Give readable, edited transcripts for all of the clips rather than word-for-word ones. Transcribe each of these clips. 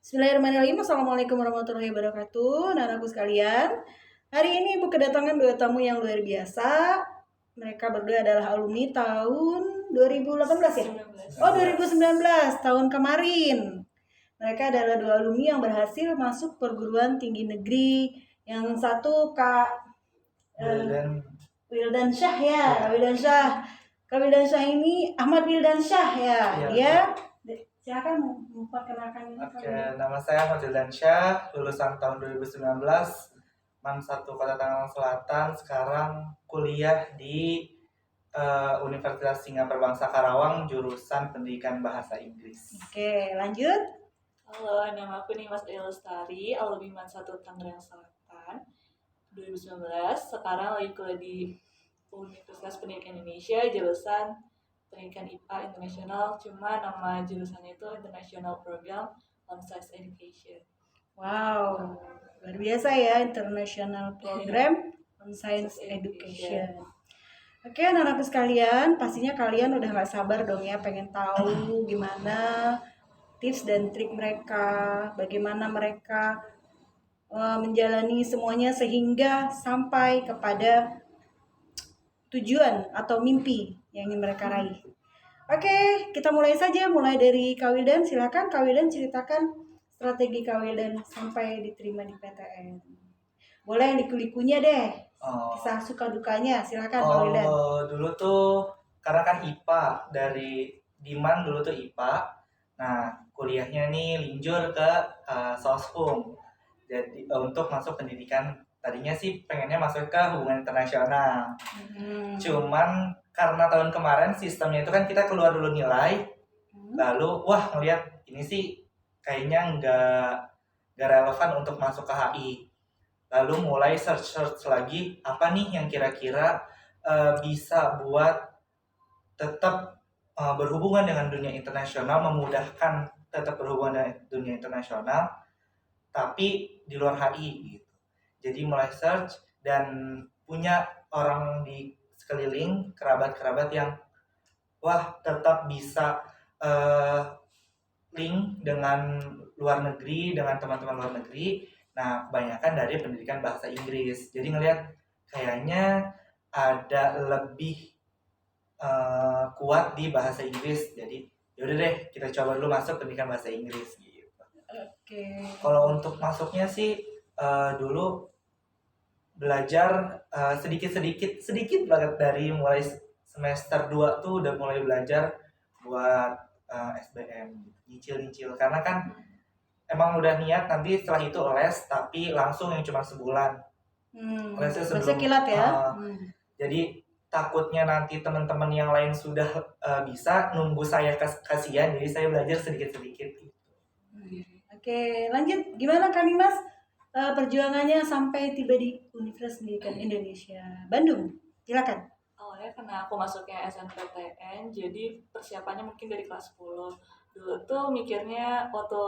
Bismillahirrahmanirrahim. Assalamualaikum warahmatullahi wabarakatuh. Anak-anakku sekalian, hari ini Ibu kedatangan dua tamu yang luar biasa. Mereka berdua adalah alumni tahun 2018 ya? 19. Oh, 2019, tahun kemarin. Mereka adalah dua alumni yang berhasil masuk perguruan tinggi negeri. Yang satu Kak Wildan Syah ya, Kak Wildan Syah. Kak Wildan Syah ini Ahmad Wildan Syah ya. Dia silakan memperkenalkan diri. Oke, nama saya Ahmad Wildan Syah, lulusan tahun 2019, MAN 1 Kota Tangerang Selatan. Sekarang kuliah di Universitas Singapura Bangsa Karawang, jurusan Pendidikan Bahasa Inggris. Oke, lanjut. Halo, nama aku Nimas Dea Lestari, alumni MAN 1 Tangerang Selatan 2019. Sekarang lagi kuliah di Universitas Pendidikan Indonesia, jurusan Pendidikan IPA Internasional, cuma nama jurusannya itu International Program on Sex Education. Wow, luar biasa ya, International Program on Science Education. Oke, anak-anakku sekalian, pastinya kalian udah gak sabar dong ya, pengen tahu gimana tips dan trik mereka, bagaimana mereka menjalani semuanya sehingga sampai kepada tujuan atau mimpi yang ingin mereka raih. Oke, kita mulai saja. Mulai dari Kak Wildan, silakan Kak Wildan ceritakan strategi Kak Wildan sampai diterima di PTN. Boleh yang liku-likunya deh, kisah suka dukanya, silakan Kak Wildan. Dulu tuh karena kan IPA dari Diman dulu tuh IPA. Nah, kuliahnya nih linjur ke Soshum. Jadi untuk masuk pendidikan, tadinya sih pengennya masuk ke hubungan internasional. Cuman karena tahun kemarin sistemnya itu kan kita keluar dulu nilai, lalu wah ngeliat ini sih kayaknya nggak relevan untuk masuk ke HI. Lalu mulai search lagi apa nih yang kira-kira bisa buat tetap berhubungan dengan dunia internasional, memudahkan tetap berhubungan dengan dunia internasional, tapi di luar HI gitu. Jadi mulai search dan punya orang di sekeliling, kerabat-kerabat yang wah tetap bisa link dengan luar negeri, dengan teman-teman luar negeri. Nah, kebanyakan dari pendidikan bahasa Inggris. Jadi ngelihat kayaknya ada lebih kuat di bahasa Inggris. Jadi yaudah deh, kita coba dulu masuk pendidikan bahasa Inggris gitu. Oke. Kalau untuk masuknya sih dulu belajar sedikit banget dari mulai semester 2 tuh udah mulai belajar buat SBM, nyicil karena kan emang udah niat nanti setelah itu les, tapi langsung yang cuma sebulan. Lesnya sebelum kilat ya. Jadi takutnya nanti teman-teman yang lain sudah bisa nunggu saya kasihan, jadi saya belajar sedikit-sedikit gitu. Oke, lanjut. Gimana Kak Nimas perjuangannya sampai tiba di Universitas Pendidikan Indonesia Bandung? Silakan. Awalnya karena aku masuknya SNPTN, jadi persiapannya mungkin dari kelas 10. Dulu tuh mikirnya waktu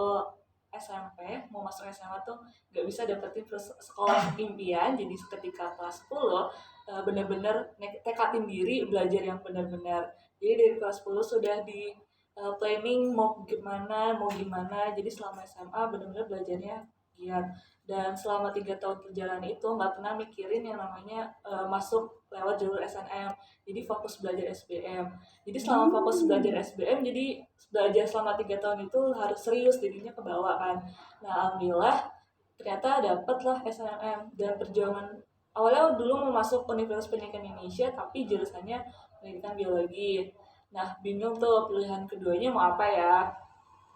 SMP, mau masuk SMA tuh gak bisa dapetin sekolah impian, jadi ketika kelas 10 bener-bener tekatin diri belajar yang benar-benar. Jadi dari kelas 10 sudah di planning mau gimana, jadi selama SMA benar-benar belajarnya giat. Dan selama 3 tahun perjalanan itu nggak pernah mikirin yang namanya masuk lewat jalur SNM, jadi fokus belajar SBM. Jadi selama fokus belajar SBM, jadi belajar selama 3 tahun itu harus serius, jadinya ke bawah kan. Nah, alhamdulillah ternyata dapet lah SNM. Dan perjuangan awalnya dulu mau masuk Universitas Pendidikan Indonesia, tapi jurusannya pendidikan biologi. Nah, bingung tuh pilihan keduanya mau apa ya.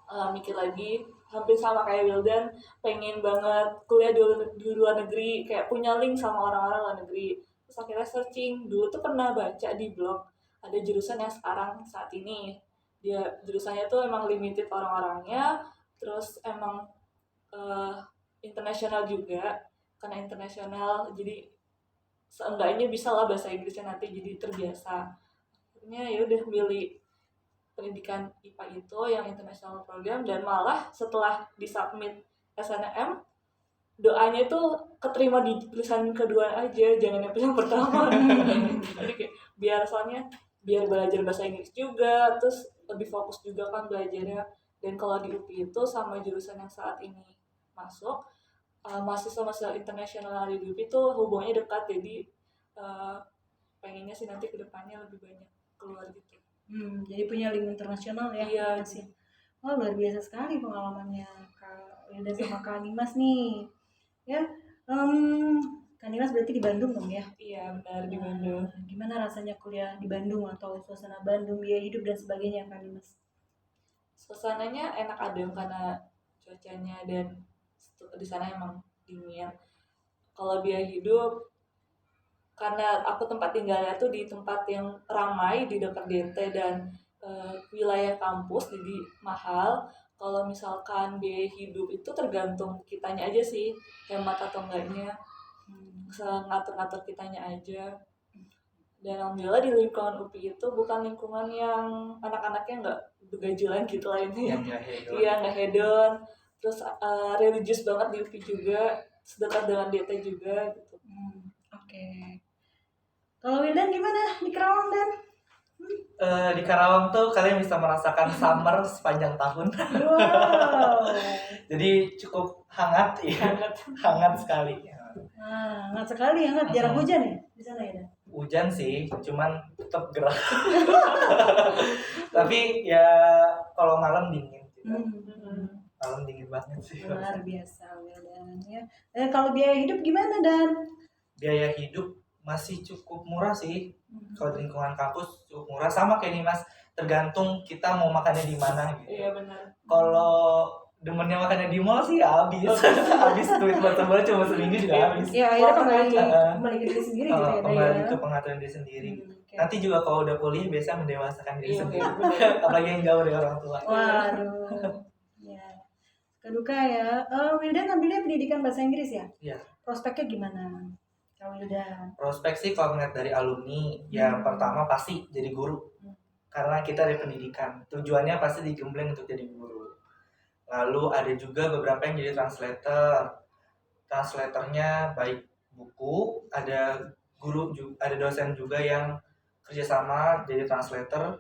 Mikir lagi, hampir sama kayak Wildan, pengen banget kuliah di luar negeri, kayak punya link sama orang-orang luar negeri. Terus akhirnya searching, dulu tuh pernah baca di blog, ada jurusan yang sekarang saat ini, dia jurusannya tuh emang limited orang-orangnya, terus emang internasional juga, karena internasional jadi seenggaknya bisa lah bahasa Inggrisnya nanti jadi terbiasa. Akhirnya ya udah milih pendidikan IPA itu yang international program, dan malah setelah disubmit SNM doanya itu keterima di tulisan kedua aja, jangan yang pilihan pertama. Jadi kayak biar belajar bahasa Inggris juga, terus lebih fokus juga kan belajarnya. Dan kalau di UPI itu sama jurusan yang saat ini masuk, mahasiswa internasional di UPI itu hubungannya dekat, jadi pengennya sih nanti kedepannya lebih banyak keluar gitu. Jadi punya link internasional ya. Iya. Mas, ya. Oh, luar biasa sekali pengalamannya Kak Wilda sama Kak Nimas nih. Ya, Kak Nimas berarti di Bandung dong ya? Iya benar, di Bandung. Gimana rasanya kuliah di Bandung atau suasana Bandung, biaya hidup dan sebagainya Kak Nimas? Suasananya enak adem karena cuacanya dan di sana emang dingin. Kalau biaya hidup, karena aku tempat tinggalnya tuh di tempat yang ramai di dekat DT dan wilayah kampus, jadi mahal. Kalau misalkan biaya hidup itu tergantung kitanya aja sih, hemat atau enggaknya, ngatur-ngatur kitanya aja. Dan alhamdulillah di lingkungan UPI itu bukan lingkungan yang anak-anaknya nggak begajulan gitu lah ini. Yang nggak hedon. Iya, nggak hedon. Terus religius banget di UPI juga, sedekat dengan DT juga gitu. Oke. Kalau Wildan gimana di Kerawang Dan? Di Karawang tuh kalian bisa merasakan summer sepanjang tahun. Wow. Jadi cukup hangat ya, hangat sekali. Hangat sekali, hangat. Jarang hujan ya di sana ya Dan? Hujan sih, cuman tetap gerah. Tapi ya kalau malam dingin gitu. Malam dingin banget sih. Luar biasa Wildan ya. Kalau biaya hidup gimana Dan? Biaya hidup masih cukup murah sih. Kalau di lingkungan kampus cukup murah, sama kayak nih Mas, tergantung kita mau makannya di mana gitu. Iya benar. Kalau demennya makannya di mall sih ya habis. Habis duit buat sebulan cuma seminggu juga habis. Ya akhirnya kembali ke diri sendiri gitu ya. Kembali ke pengaturan diri sendiri. Okay. Nanti juga kalau udah kuliah biasa mendewasakan diri Iya, sendiri. benar. Apalagi yang jauh dari orang tua. Waduh. Ya. Keduka ya. Wildan ambilnya pendidikan bahasa Inggris ya? Iya. Prospeknya gimana? Kak Wildan. Prospek sih kalau ngeliat dari alumni, ya pertama pasti jadi guru. Karena kita dari pendidikan, tujuannya pasti digembleng untuk jadi guru. Lalu ada juga beberapa yang jadi translator. Translatornya baik buku, ada guru, ada dosen juga yang kerjasama jadi translator.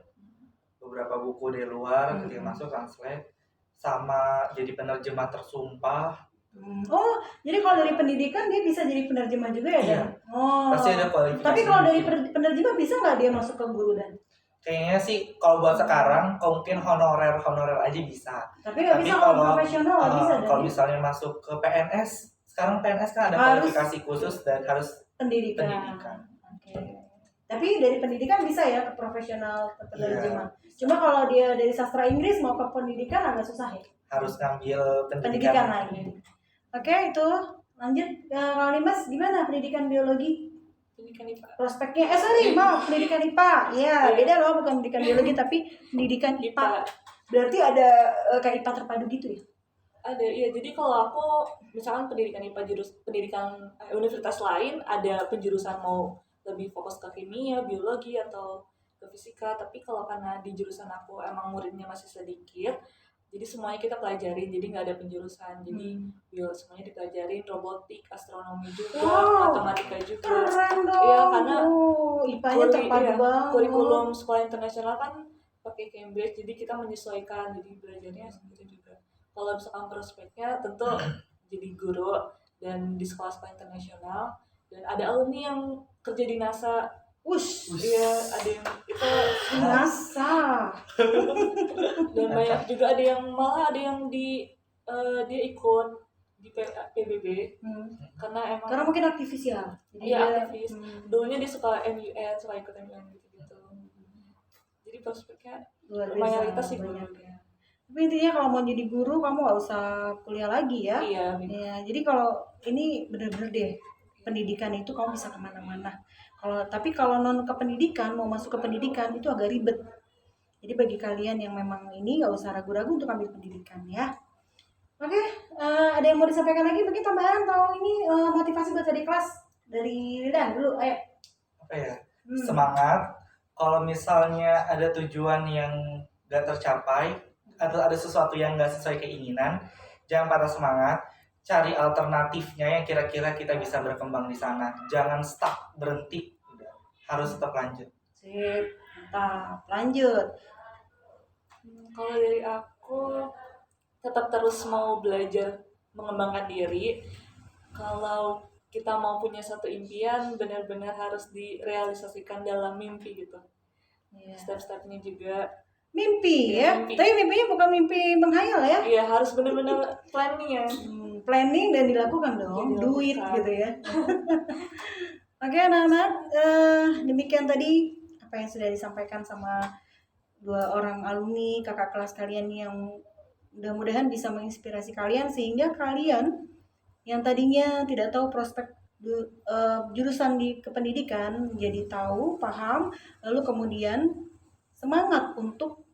Beberapa buku dari luar ketika masuk translate, sama jadi penerjemah tersumpah. Oh, jadi kalau dari pendidikan dia bisa jadi penerjemah juga ya, Dan? Iya. Oh. Pasti ada kualifikasi. Tapi kalau dari penerjemah bisa nggak dia masuk ke guru, Dan? Kayaknya sih kalau buat sekarang mungkin honorer aja bisa. Tapi nggak bisa kalau profesional nggak bisa, Dan? Kalau misalnya masuk ke PNS, sekarang PNS kan ada kualifikasi khusus dan harus pendidikan. Oke. Tapi dari pendidikan bisa ya ke profesional, ke penerjemah. Iya. Cuma kalau dia dari sastra Inggris mau ke pendidikan agak susah ya. Harus ngambil Pendidikan lagi. Oke, itu lanjut. Kalau Nimas gimana pendidikan biologi? Pendidikan IPA. Prospeknya, pendidikan IPA. Iya, beda loh, bukan pendidikan biologi tapi pendidikan IPA. Berarti ada kayak IPA terpadu gitu ya? Ada, iya. Jadi kalau aku misalkan pendidikan IPA pendidikan universitas lain ada penjurusan mau lebih fokus ke kimia, biologi atau ke fisika. Tapi kalau karena di jurusan aku emang muridnya masih sedikit, jadi semuanya kita pelajarin, jadi nggak ada penjurusan. Jadi semuanya dipelajarin, robotik, astronomi juga, matematika juga. Keren dong. Iya, karena IPA-nya terpadu banget. Kurikulum sekolah internasional kan pakai Cambridge, jadi kita menyesuaikan, jadi belajarnya seperti juga. Kalau misalkan prospeknya tentu jadi guru dan di sekolah-sekolah internasional, dan ada alumni yang kerja di NASA. Iya, ada yang itu NASA. Dan banyak juga ada yang malah ada yang dia ikut di PBB karena mungkin aktivis ya. Iya, aktivis. Dulunya dia suka MUN, suka ikut MUN gitu. Jadi prospeknya mayoritas sih banyak ya. Tapi intinya kalau mau jadi guru kamu nggak usah kuliah lagi ya. Iya. Jadi kalau ini bener-bener deh, pendidikan itu kamu bisa kemana-mana. Tapi kalau non ke pendidikan, mau masuk ke pendidikan itu agak ribet. Jadi bagi kalian yang memang ini nggak usah ragu-ragu untuk ambil pendidikan ya. Oke, ada yang mau disampaikan lagi mungkin tambahan atau ini motivasi buat adik kelas dari Ridan dulu, ayo. Apa ya? Semangat. Kalau misalnya ada tujuan yang nggak tercapai atau ada sesuatu yang nggak sesuai keinginan, jangan patah semangat. Cari alternatifnya yang kira-kira kita bisa berkembang di sana. Jangan stuck, berhenti. Harus tetap lanjut. Sip, mantap. Lanjut. Kalau dari aku aku tetap terus mau belajar mengembangkan diri. Kalau kita mau punya satu impian, benar-benar harus direalisasikan dalam mimpi gitu. Iya. Step-stepnya juga, Mimpi Iya, ya, mimpi. tapi mimpinya bukan mimpi menghayal ya. iya harus benar-benar planning ya. Planning dan dilakukan dong, Iya, duit dilakukan. gitu ya. Oke anak-anak, demikian tadi apa yang sudah disampaikan sama dua orang alumni kakak kelas kalian yang mudah-mudahan bisa menginspirasi kalian sehingga kalian yang tadinya tidak tahu prospek jurusan di kependidikan jadi tahu, paham, lalu kemudian semangat untuk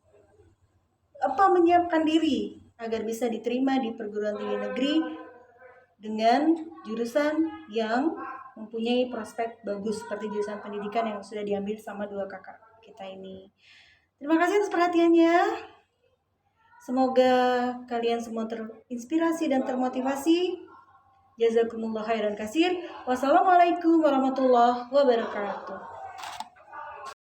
menyiapkan diri agar bisa diterima di perguruan tinggi negeri dengan jurusan yang mempunyai prospek bagus seperti jurusan pendidikan yang sudah diambil sama dua kakak kita ini. Terima kasih atas perhatiannya. Semoga kalian semua terinspirasi dan termotivasi. Jazakumullah khairan katsir. Wassalamualaikum warahmatullahi wabarakatuh.